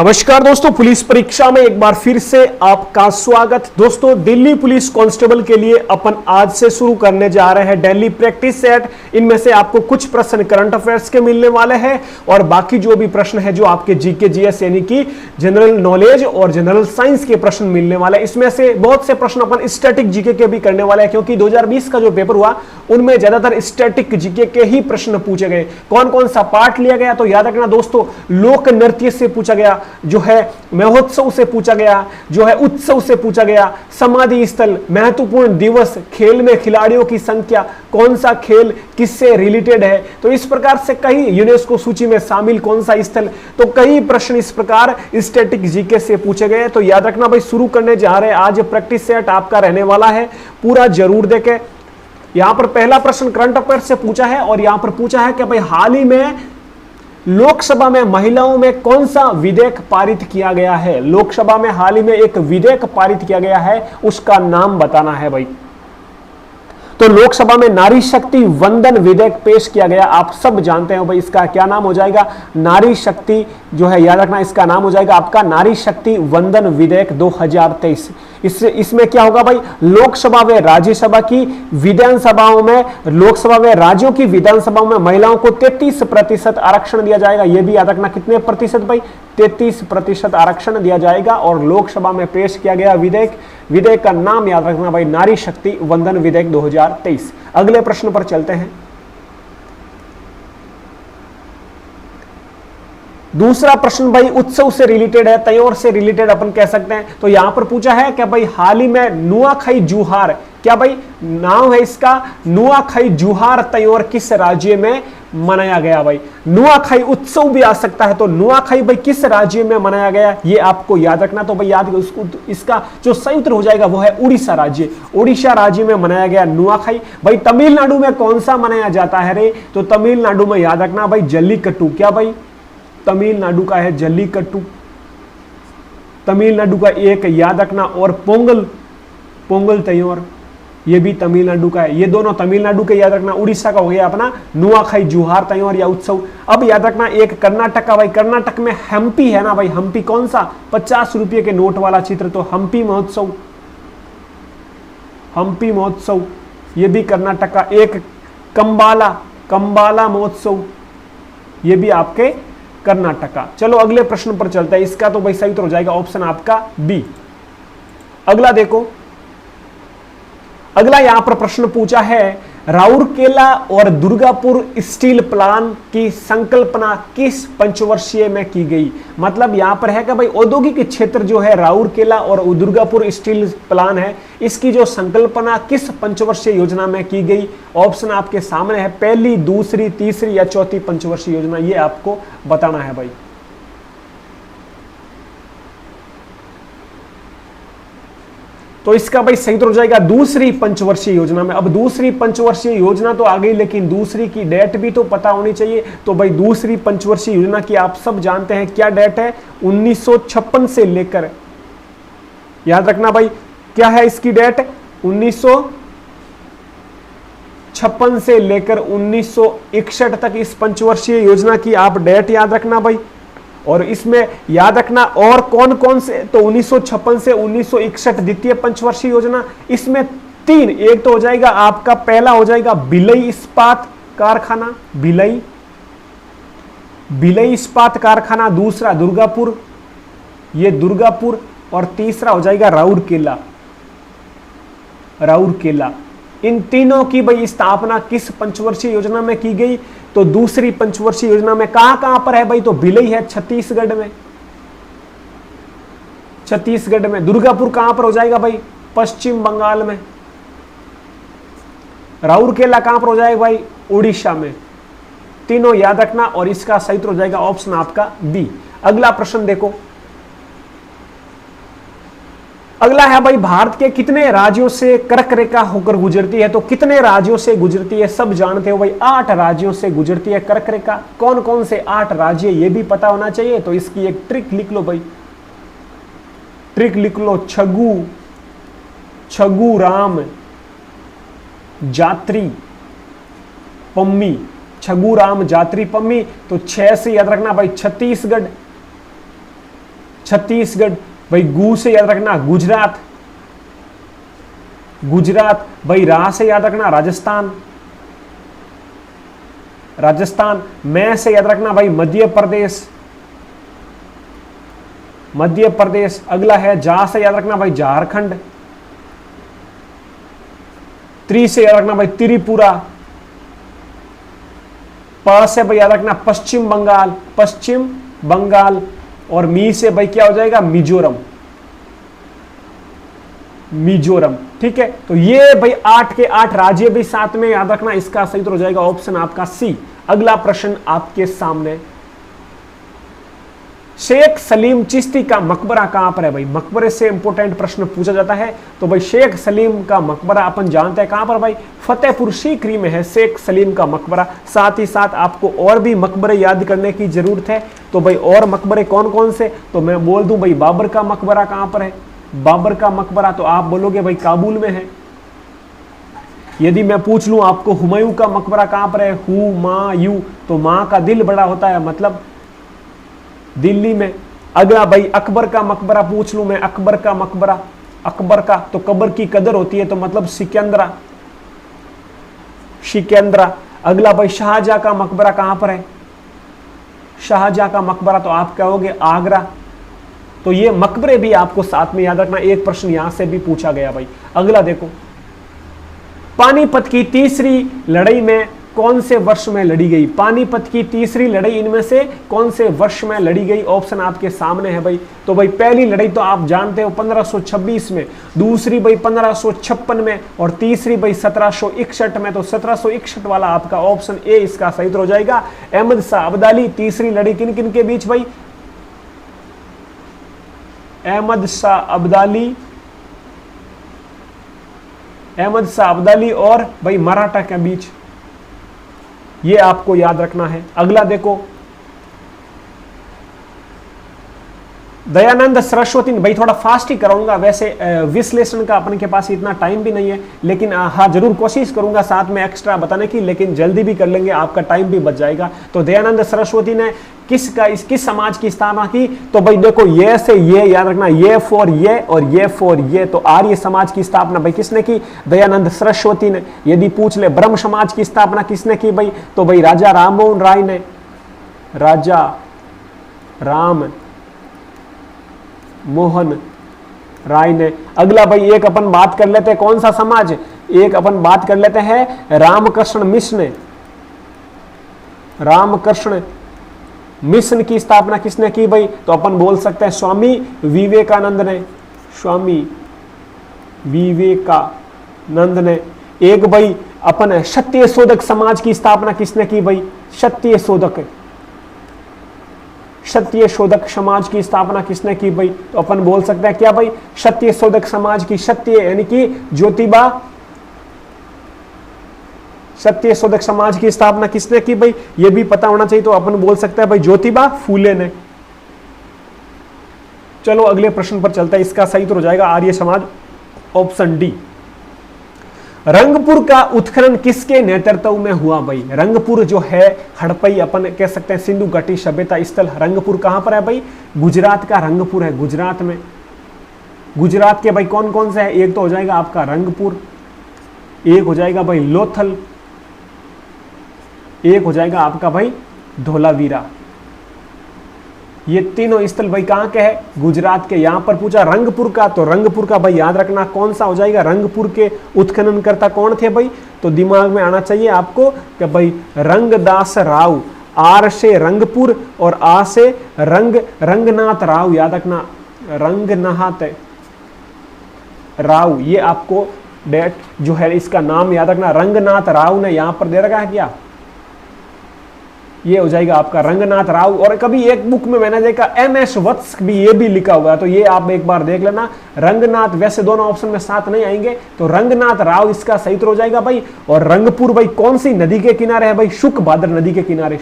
नमस्कार दोस्तों, पुलिस परीक्षा में एक बार फिर से आपका स्वागत। दोस्तों, दिल्ली पुलिस कांस्टेबल के लिए अपन आज से शुरू करने जा रहे हैं डेली प्रैक्टिस सेट। इनमें से आपको कुछ प्रश्न करंट अफेयर्स के मिलने वाले हैं और बाकी जो भी प्रश्न है जो आपके जीके जीएस यानी कि जनरल नॉलेज और जनरल साइंस के प्रश्न मिलने वाले हैं। इसमें से बहुत से प्रश्न अपन स्टैटिक जीके के भी करने वाले हैं, क्योंकि 2020 का जो पेपर हुआ उनमें ज्यादातर स्टैटिक जीके के ही प्रश्न पूछे गए। कौन कौन सा पार्ट लिया गया तो याद रखना दोस्तों, लोक नृत्य से पूछा गया, जो है महोत्सव से पूछा गया, जो है उत्सव से पूछा गया, समाधि स्थल, महत्वपूर्ण दिवस, खेल में खिलाड़ियों की संख्या, कौन सा खेल किससे रिलेटेड है। तो इस प्रकार से कई यूनेस्को सूची में शामिल कौन सा स्थल, तो कई प्रश्न इस प्रकार स्टैटिक जीके से पूछे गए। तो याद रखना भाई, शुरू करने जा रहे हैं। आज प्रैक्टिस सेट आपका रहने वाला है, पूरा जरूर देखें। यहां पर पहला प्रश्न करंट अफेयर से पूछा है और यहां पर पूछा है कि भाई हाल ही में लोकसभा में महिलाओं में कौन सा विधेयक पारित किया गया है। लोकसभा में हाल ही में एक विधेयक पारित किया गया है, उसका नाम बताना है भाई। तो लोकसभा में नारी शक्ति वंदन विधेयक पेश किया गया, आप सब जानते हैं भाई। इसका क्या नाम हो जाएगा? नारी शक्ति, जो है याद रखना, इसका नाम हो जाएगा आपका नारी शक्ति वंदन विधेयक 2023। इसमें क्या होगा भाई? लोकसभा व राज्यसभा की विधानसभाओं में, लोकसभा व राज्यों की विधानसभाओं में महिलाओं को 33% आरक्षण दिया जाएगा। यह भी याद रखना, कितने प्रतिशत भाई? 33% आरक्षण दिया जाएगा। और लोकसभा में पेश किया गया विधेयक का नाम याद रखना भाई, नारी शक्ति वंदन विधेयक 2023। अगले प्रश्न पर चलते हैं। दूसरा प्रश्न भाई उत्सव से रिलेटेड है, त्योहार से रिलेटेड अपन कह सकते हैं। तो यहां पर पूछा है कि भाई हाल ही में नुआखाई जुहार, क्या भाई नाम है इसका? नुआखाई जुहार त्योहार किस राज्य में मनाया गया भाई? नुआखाई उत्सव भी आ सकता है। तो नुआखाई भाई किस राज्य में मनाया गया, ये आपको याद रखना। तो भाई याद उसको, इसका जो सही उत्तर हो जाएगा वो है उड़ीसा राज्य। उड़ीसा राज्य में मनाया गया नुआखाई। भाई तमिलनाडु में कौन सा मनाया जाता है रे? तो तमिलनाडु में याद रखना भाई जल्लीकट्टू। क्या भाई? तमिलनाडु का है जल्लीकट्टू, तमिलनाडु का एक याद रखना। और पोंगल त्योहार, ये भी तमिलनाडु का है। ये दोनों तमिलनाडु के याद रखना। उड़ीसा का हो गया अपना नुआखाई जुहार त्योहार या उत्सव। अब याद रखना एक कर्नाटक का भाई, कर्नाटक में हम्पी है ना भाई। हम्पी कौन सा? 50 रुपये के नोट वाला चित्र, तो हम्पी महोत्सव, हम्पी महोत्सव ये भी कर्नाटक का। एक कंबाला महोत्सव, ये भी आपके कर्नाटक का। चलो अगले प्रश्न पर चलते हैं। इसका तो भाई सही उत्तर हो जाएगा ऑप्शन आपका बी। अगला देखो, अगला यहां पर प्रश्न पूछा है, राउरकेला और दुर्गापुर स्टील प्लांट की संकल्पना किस पंचवर्षीय में की गई? मतलब यहां पर है कि भाई औद्योगिक क्षेत्र जो है राउरकेला और दुर्गापुर स्टील प्लांट है, इसकी जो संकल्पना किस पंचवर्षीय योजना में की गई? ऑप्शन आपके सामने है, पहली, दूसरी, तीसरी या चौथी पंचवर्षीय योजना, ये आपको बताना है भाई। तो इसका भाई सही उत्तर हो जाएगा दूसरी पंचवर्षीय योजना में। अब दूसरी पंचवर्षीय योजना तो आ गई, लेकिन दूसरी की डेट भी तो पता होनी चाहिए। तो भाई दूसरी पंचवर्षीय योजना की आप सब जानते हैं क्या डेट है? 1956 से लेकर, याद रखना भाई क्या है इसकी डेट? 1956 से लेकर 1961 तक इस पंचवर्षीय योजना की आप डेट याद रखना भाई। और इसमें याद रखना और कौन कौन से, तो 1956 से 1961 द्वितीय पंचवर्षीय योजना। इसमें तीन, एक तो हो जाएगा आपका, पहला हो जाएगा भिलई इस्पात कारखाना, भिलई इस्पात कारखाना, दूसरा दुर्गापुर, ये दुर्गापुर, और तीसरा हो जाएगा राउरकेला। इन तीनों की भाई स्थापना किस पंचवर्षीय योजना में की गई? तो दूसरी पंचवर्षीय योजना में। कहां पर है भाई? तो भिलई है छत्तीसगढ़ में। दुर्गापुर कहां पर हो जाएगा भाई? पश्चिम बंगाल में। राउरकेला कहां पर हो जाएगा भाई? उड़ीसा में। तीनों याद रखना और इसका सही उत्तर हो जाएगा ऑप्शन आपका बी। अगला प्रश्न देखो, अगला है भाई, भारत के कितने राज्यों से कर्क रेखा होकर गुजरती है? तो कितने राज्यों से गुजरती है सब जानते हो भाई, 8 राज्यों से गुजरती है कर्क रेखा। कौन कौन से 8 राज्य, ये भी पता होना चाहिए। तो इसकी एक ट्रिक लिख लो भाई, ट्रिक लिख लो। छगू राम जात्री पम्मी, छगू राम जात्री पम्मी। तो 6 से याद रखना भाई छत्तीसगढ़, छत्तीसगढ़। भाई गु से याद रखना गुजरात, गुजरात। भाई रा से याद रखना राजस्थान, राजस्थान। मैं से याद रखना भाई मध्य प्रदेश, मध्य प्रदेश। अगला है जा से याद रखना भाई झारखंड। त्रि से याद रखना भाई त्रिपुरा। प से भाई याद रखना पश्चिम बंगाल, पश्चिम बंगाल। और मी से भाई क्या हो जाएगा मिजोरम, मिजोरम। ठीक है, तो ये भाई 8 के 8 राज्य भी साथ में याद रखना। इसका सही उत्तर हो जाएगा ऑप्शन आपका सी। अगला प्रश्न आपके सामने, शेख सलीम चिश्ती का मकबरा कहां पर है? भाई मकबरे से इंपॉर्टेंट प्रश्न पूछा जाता है। तो भाई शेख सलीम का मकबरा अपन जानते हैं कहां पर भाई, फतेहपुर सीकरी में है शेख सलीम का मकबरा। साथ ही साथ आपको और भी मकबरे याद करने की जरूरत है। तो भाई और मकबरे कौन कौन से, तो मैं बोल दूं भाई बाबर का मकबरा कहां पर है, बाबर का मकबरा तो आप बोलोगे भाई काबुल में है। यदि मैं पूछ लूं आपको हुमायूं का मकबरा कहां पर है, हुमायूं, तो मां का दिल बड़ा होता है, मतलब दिल्ली में। अगला भाई अकबर का मकबरा पूछ लूं मैं, अकबर का मकबरा, अकबर का तो कब्र की कदर होती है, तो मतलब सिकंदरा, सिकंदरा। अगला भाई शाहजहां का मकबरा कहां पर है, शाहजहां का मकबरा तो आप कहोगे आगरा। तो ये मकबरे भी आपको साथ में याद रखना, एक प्रश्न यहां से भी पूछा गया भाई। अगला देखो, पानीपत की तीसरी लड़ाई में कौन से वर्ष में लड़ी गई? पानीपत की तीसरी लड़ाई इनमें से कौन से वर्ष में लड़ी गई? ऑप्शन आपके सामने है भाई। तो भाई पहली लड़ाई तो आप जानते हो 1526 में, दूसरी भाई 1556 में, और तीसरी भाई 1761 में। तो 1761 वाला आपका ऑप्शन ए इसका सही उत्तर हो जाएगा। अहमद शाह अब्दाली, तीसरी लड़ाई किन किन के बीच भाई? अहमद शाह अब्दाली, अहमद शाह अब्दाली और भाई मराठा के बीच, ये आपको याद रखना है। अगला देखो, दयानंद सरस्वती, भाई थोड़ा फास्ट ही कराऊंगा, वैसे विश्लेषण का अपने के पास इतना टाइम भी नहीं है, लेकिन हाँ जरूर कोशिश करूंगा साथ में एक्स्ट्रा बताने की, लेकिन जल्दी भी कर लेंगे, आपका टाइम भी बच जाएगा। तो दयानंद सरस्वती ने किस समाज की स्थापना की? तो भाई देखो ये से ये याद रखना, ये फॉर ये और ये फॉर ये, तो आर्य समाज की स्थापना भाई किसने की? दयानंद सरस्वती ने। यदि पूछ ले ब्रह्म समाज की स्थापना किसने की भाई? तो भाई राजा राममोहन राय ने, राजा राम मोहन राय ने। अगला भाई एक अपन बात कर लेते हैं कौन सा समाज, एक अपन बात कर लेते हैं रामकृष्ण मिशन, रामकृष्ण मिशन की स्थापना किसने की भाई? तो अपन बोल सकते हैं स्वामी विवेकानंद ने, स्वामी विवेकानंद ने। एक भाई अपन सत्य शोधक समाज की स्थापना किसने की भाई? सत्य शोधक, सत्य शोधक समाज की स्थापना किसने की भाई? तो अपन बोल सकते हैं क्या भाई? सत्य शोधक समाज की, सत्य यानी कि ज्योतिबा, सत्य शोधक समाज की स्थापना किसने की भाई? ये भी पता होना चाहिए, तो अपन बोल सकते हैं भाई ज्योतिबा फूले ने। चलो अगले प्रश्न पर चलता है, इसका सही तो हो जाएगा आर्य समाज, ऑप्शन डी। रंगपुर का उत्खनन किसके नेतृत्व में हुआ भाई? रंगपुर जो है हड़पई, अपन कह सकते हैं सिंधु घाटी सभ्यता स्थल, रंगपुर कहां पर है भाई? गुजरात का रंगपुर है, गुजरात में। गुजरात के भाई कौन कौन से है? एक तो हो जाएगा आपका रंगपुर, एक हो जाएगा भाई लोथल, एक हो जाएगा आपका भाई धोलावीरा। ये तीनों स्थल भाई कहां के है? गुजरात के। यहां पर पूछा रंगपुर का, तो रंगपुर का भाई याद रखना कौन सा हो जाएगा? रंगपुर के उत्खननकर्ता कौन थे भाई? तो दिमाग में आना चाहिए आपको कि भाई रंगदास राव, आर से रंगपुर और आ से रंगनाथ राव, याद रखना रंगनाथ राव, ये आपको डेट जो है इसका नाम याद रखना, रंगनाथ राव ने यहां पर दे रखा है क्या? ये हो जाएगा आपका रंगनाथ राव। और कभी एक बुक में मैंने देखा MS वत्स भी, ये भी लिखा हुआ है, तो ये आप एक बार देख लेना। रंगनाथ, वैसे दोनों ऑप्शन में साथ नहीं आएंगे, तो रंगनाथ राव इसका सही उत्तर हो जाएगा भाई। और रंगपुर भाई कौन सी नदी के किनारे है भाई? शुक भादर नदी के किनारे,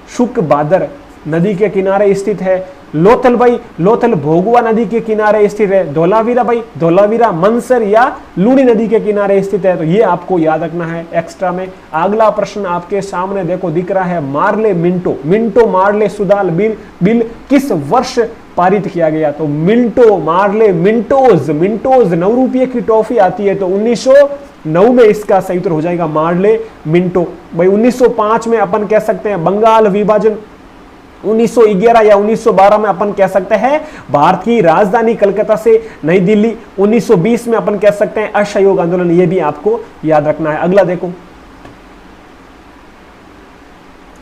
शुक भादर नदी के किनारे स्थित है। लोथल भाई, लोथल भोगवा नदी के किनारे स्थित है। धोलावीरा भाई, धोलावीरा मंसर या लूणी नदी के किनारे स्थित है। तो ये आपको याद रखना है एक्स्ट्रा में। अगला प्रश्न आपके सामने देखो दिख रहा है, मार्ले मिंटो, मिंटो मार्ले सुदाल बिल किस वर्ष पारित किया गया। तो मिंटो, मार्ले, मिंटोज, मिंटोज 9 रुपये की टॉफी आती है, तो 1909 में इसका सही उत्तर हो जाएगा मार्ले मिंटो। भाई 1905 में अपन कह सकते हैं बंगाल विभाजन, 1911 या 1912 में अपन कह सकते हैं भारत की राजधानी कलकत्ता से नई दिल्ली, 1920 में अपन कह सकते हैं असहयोग आंदोलन, ये भी आपको याद रखना है। अगला देखो,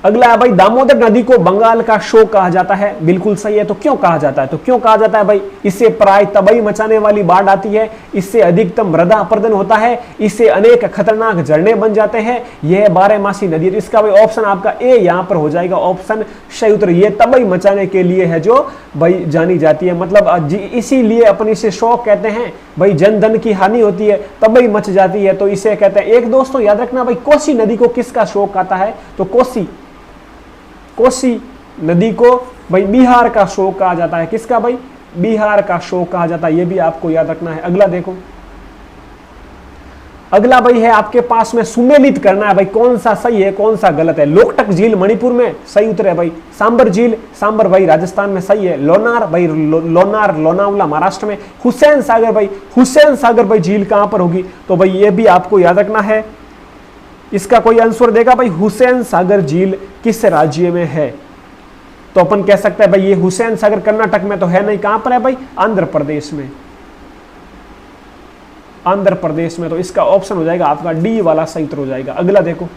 अगला है भाई दामोदर नदी को बंगाल का शोक कहा जाता है। बिल्कुल सही है। तो क्यों कहा जाता है? तो क्यों कहा जाता है भाई? इससे प्राय तबाही मचाने वाली बाढ़ आती है, इससे अधिकतम मृदा अपरदन होता है, इससे अनेक खतरनाक झरने बन जाते हैं, यह 12मासी नदी है। तो इसका भाई ऑप्शन आपका ए यहां पर हो जाएगा, ऑप्शन सही उत्तर। ये तबाही मचाने के लिए है जो भाई जानी जाती है, मतलब इसीलिए अपन इसे शोक कहते हैं। भाई जन धन की हानि होती है, तबाही मच जाती है, तो इसे कहते हैं। एक दोस्तों याद रखना भाई, कोसी नदी को किसका शोक आता है? तो कोसी नदी को भाई बिहार का शोक कहा जाता है। किसका भाई? बिहार का शोक कहा जाता है, यह भी आपको याद रखना है। अगला देखो, अगला भाई है आपके पास में सुमेलित करना है भाई, कौन सा सही है कौन सा गलत है। लोकटक झील मणिपुर में सही उत्तर है भाई। सांबर झील, सांबर भाई राजस्थान में सही है। लोनार भाई, लोनार लोनावला महाराष्ट्र में। हुसैन सागर भाई, हुसैन सागर भाई झील कहां पर होगी? तो भाई ये भी आपको याद रखना है। इसका कोई आंसर देगा भाई, हुसैन सागर झील किस राज्य में है? तो अपन कह सकते हैं भाई ये हुसैन सागर कर्नाटक में तो है नहीं, कहां पर है भाई? आंध्र प्रदेश में, आंध्र प्रदेश में। तो इसका ऑप्शन हो जाएगा आपका डी वाला सही उत्तर हो जाएगा। अगला देखो,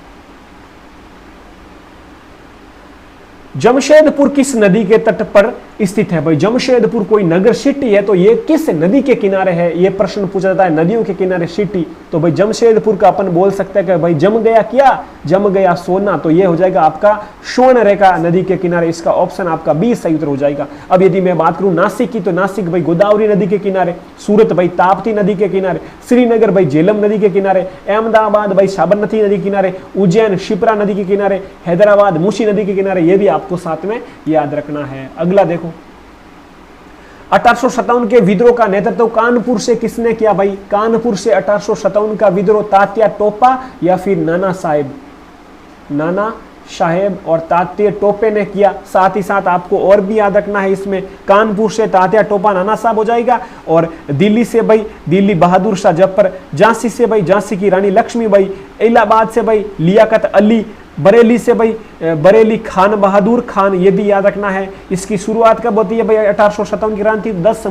जमशेदपुर किस नदी के तट पर स्थित है? भाई जमशेदपुर कोई नगर सिटी है, तो ये किस नदी के किनारे है? ये प्रश्न पूछा जाता है, नदियों के किनारे सिटी। तो भाई जमशेदपुर का अपन बोल सकते हैं कि भाई जम गया क्या? जम गया सोना। तो ये हो जाएगा आपका स्वर्णरेखा नदी के किनारे, इसका ऑप्शन आपका बी सही उत्तर हो जाएगा। अब यदि मैं बात करूं नासिक की, तो नासिक भाई गोदावरी नदी के किनारे, सूरत भाई ताप्ती नदी के किनारे, श्रीनगर भाई झेलम नदी के किनारे, अहमदाबाद भाई साबरमती नदी के किनारे, उज्जैन शिप्रा नदी के किनारे, हैदराबाद मूसी नदी के किनारे। ये भी आपको साथ में याद रखना है। अगला देखो, 1857 के विद्रोह का नेतृत्व कानपुर से किसने किया? भाई कानपुर से 1857 का विद्रोह तात्या टोपा या फिर नाना साहेब, नाना साहेब और तात्या टोपे ने किया। साथ ही साथ आपको और भी याद रखना है इसमें, कानपुर से तात्या टोपा नाना साहब हो जाएगा, और दिल्ली से भाई दिल्ली बहादुर शाह जफर, झांसी से भाई झांसी की रानी लक्ष्मीबाई, इलाहाबाद से भाई लियाकत अली, बरेली से भाई बरेली खान बहादुर खान, ये भी याद रखना है। इसकी शुरुआत कब होती है भाई? 1857 की क्रांति 10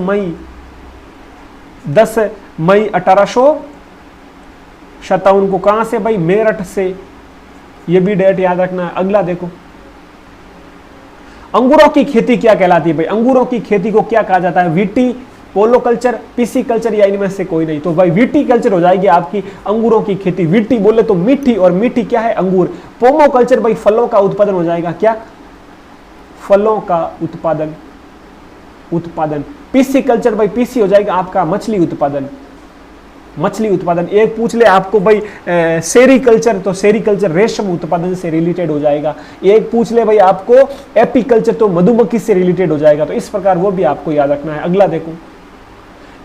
मई 1857 को। कहां से भाई? मेरठ से, ये भी डेट याद रखना है। अगला देखो, अंगूरों की खेती क्या कहलाती है? भाई अंगूरों की खेती को क्या कहा जाता है? वीटी, पोलो कल्चर, पीसी कल्चर, या इनमें से कोई नहीं। तो भाई वीटी कल्चर हो जाएगी आपकी अंगूरों की खेती। वीटी बोले तो मीठी, और मीठी क्या है? अंगूर। पोमो कल्चर भाई फलों का उत्पादन हो जाएगा। क्या? फलों का उत्पादन। पीसी कल्चर भाई, पीसी हो जाएगा आपका मछली उत्पादन, मछली उत्पादन। एक पूछ ले आपको भाई सेरीकल्चर, तो सेरीकल्चर रेशम उत्पादन से रिलेटेड हो जाएगा। एक पूछ ले भाई आपको एपीकल्चर, तो मधुमक्खी से रिलेटेड हो जाएगा। तो इस प्रकार वो भी आपको याद रखना है। अगला देखो,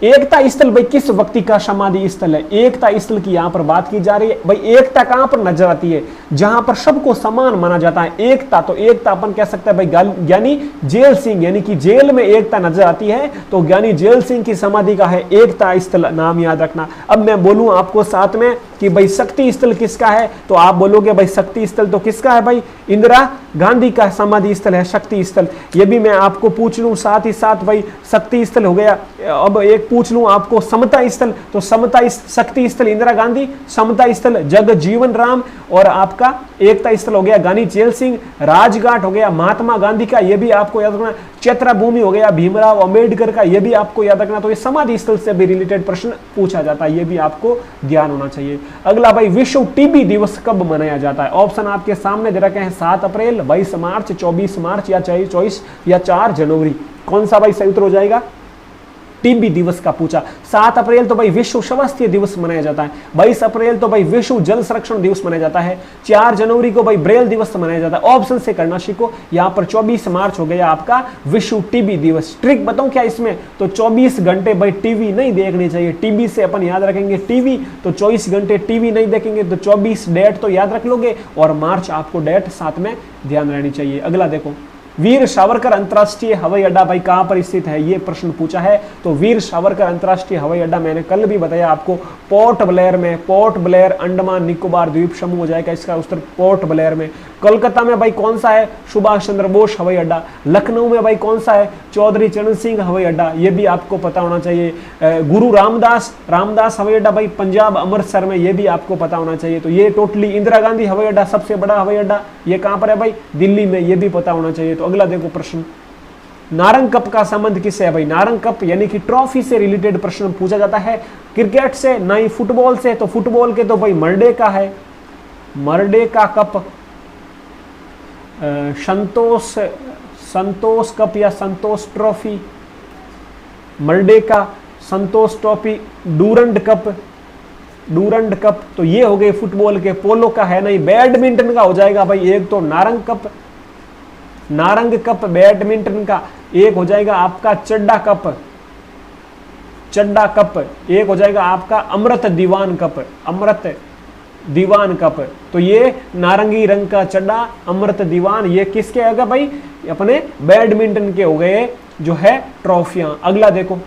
एकता स्थल भाई किस व्यक्ति का समाधि स्थल है? एकता स्थल की यहां पर बात की जा रही है। भाई एकता कहां पर नजर आती है? जहां पर सबको समान माना जाता है। एकता, तो एकता अपन कह सकते हैं भाई ज्ञानी जेल सिंह, यानी कि जेल में एकता नजर आती है, तो ज्ञानी जेल सिंह की समाधि का है एकता स्थल, नाम याद रखना। अब मैं बोलूं आपको साथ में कि भाई शक्ति स्थल किसका है, तो आप बोलोगे भाई शक्ति स्थल तो किसका है? भाई इंदिरा गांधी का समाधि स्थल है शक्ति स्थल। ये भी मैं आपको पूछ लूं साथ ही साथ भाई शक्ति स्थल हो गया। अब एक पूछ लूं आपको समता स्थल, तो समता शक्ति स्थल इंदिरा गांधी, समता स्थल जगजीवन राम, और आपका एकता स्थल हो गया ज्ञानी जेल सिंह। राजघाट हो गया महात्मा गांधी का, यह भी आपको याद रखना। चैत्रा भूमि हो गया भीमराव अंबेडकर का, यह भी आपको याद रखना। तो ये समाधि स्थल से भी रिलेटेड प्रश्न पूछा जाता है, यह भी आपको ध्यान होना चाहिए। अगला भाई विश्व टीबी दिवस कब मनाया जाता है? ऑप्शन आपके सामने दे रखे हैं, 7 अप्रैल, 22 मार्च, 24 मार्च, या 24 या 4 जनवरी। कौन सा भाई सही उत्तर हो जाएगा? टीबी दिवस का पूछा। 7 अप्रैल तो भाई विश्व स्वास्थ्य दिवस मनाया जाता है, 22 अप्रैल तो भाई विश्व जल संरक्षण दिवस मनाया जाता है, 4 जनवरी को भाई ब्रेल दिवस मनाया जाता है। ऑप्शन से करना सीखो। यहाँ पर 24 मार्च हो गया आपका विश्व टीबी दिवस। ट्रिक बताऊं क्या इसमें? तो 24 घंटे भाई टीवी नहीं देखनी चाहिए। टीबी से अपन याद रखेंगे टीवी, तो 24 घंटे टीवी नहीं देखेंगे, तो 24 डेट तो याद रख लोगे, और मार्च आपको डेट साथ में ध्यान रहनी चाहिए। अगला देखो, वीर सावरकर अंतर्राष्ट्रीय हवाई अड्डा भाई कहां पर स्थित है, ये प्रश्न पूछा है। तो वीर सावरकर अंतर्राष्ट्रीय हवाई अड्डा मैंने कल भी बताया आपको, पोर्ट ब्लेयर में, पोर्ट ब्लेयर अंडमान निकोबार द्वीप समूह हो जाएगा इसका उत्तर, पोर्ट ब्लेयर में। कोलकाता में भाई कौन सा है, सुभाष चंद्र बोस हवाई अड्डा। लखनऊ में भाई कौन सा है, चौधरी चरण सिंह हवाई अड्डा, ये भी आपको पता होना चाहिए। गुरु रामदास हवाई अड्डा भाई पंजाब अमृतसर में, ये भी आपको पता होना चाहिए। तो ये टोटली इंदिरा गांधी हवाई अड्डा सबसे बड़ा हवाई अड्डा, ये कहां पर है भाई, दिल्ली में, ये भी पता होना चाहिए। तो अगला देखो प्रश्न, नारंग कप का संबंध किससे है भाई, नारंग कप यानी कि ट्रॉफी से रिलेटेड प्रश्न पूछा जाता है, क्रिकेट से ना ही फुटबॉल से। तो फुटबॉल के तो भाई मर्डे का है, मर्डे का कप, संतोष कप या संतोष ट्रॉफी, मर्डे का, संतोष ट्रॉफी, डूरंड कप, तो ये हो गए फुटबॉल के। पोलो का है नहीं, बैडमिंटन का हो जाएगा भाई, एक तो नारंग कप बैडमिंटन का, एक हो जाएगा आपका चड्डा कप, एक हो जाएगा आपका अमृत दीवान कप। तो ये नारंगी रंग का चड्डा, अमृत दीवान, ये किसके आएगा भाई, अपने बैडमिंटन के हो गए जो है ट्रॉफियां। अगला देखो,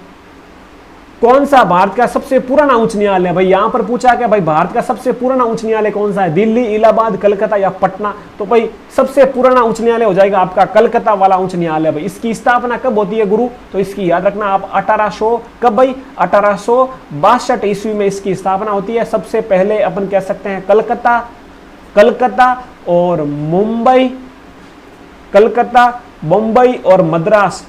कौन सा भारत का सबसे पुराना उच्च न्यायालय, भाई यहां पर पूछा क्या भाई, भारत का सबसे पुराना उच्च न्यायालय कौन सा है, दिल्ली, इलाहाबाद, कलकत्ता या पटना। तो भाई सबसे पुराना उच्च न्यायालय हो जाएगा आपका कलकत्ता वाला उच्च न्यायालय। भाई इसकी स्थापना कब होती है गुरु, तो इसकी याद रखना आप 1800 कब भाई, 1862 ईस्वी में इसकी स्थापना होती है। सबसे पहले अपन कह सकते हैं कलकत्ता और मुंबई, कलकत्ता, मुंबई और मद्रास,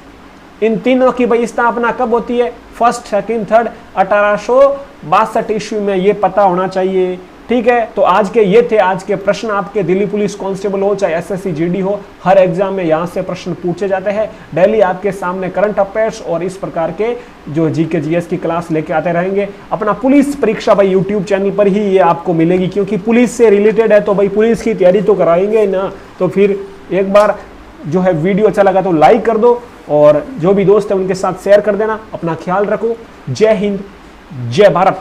इन तीनों की भाई स्थापना कब होती है, फर्स्ट, सेकंड, थर्ड, 1862 ईस्वी में, ये पता होना चाहिए। ठीक है, तो आज के ये थे आज के प्रश्न आपके। दिल्ली पुलिस कांस्टेबल हो चाहे एसएससी जीडी हो, हर एग्जाम में यहाँ से प्रश्न पूछे जाते हैं। डेली आपके सामने करंट अफेयर्स और इस प्रकार के जो जीके जीएस की क्लास लेके आते रहेंगे। अपना पुलिस परीक्षा भाई यूट्यूब चैनल पर ही ये आपको मिलेगी, क्योंकि पुलिस से रिलेटेड है तो भाई पुलिस की तैयारी तो कराएंगे ना। तो फिर एक बार जो है वीडियो अच्छा लगा तो लाइक कर दो, और जो भी दोस्त है उनके साथ शेयर कर देना। अपना ख्याल रखो। जय हिंद, जय भारत।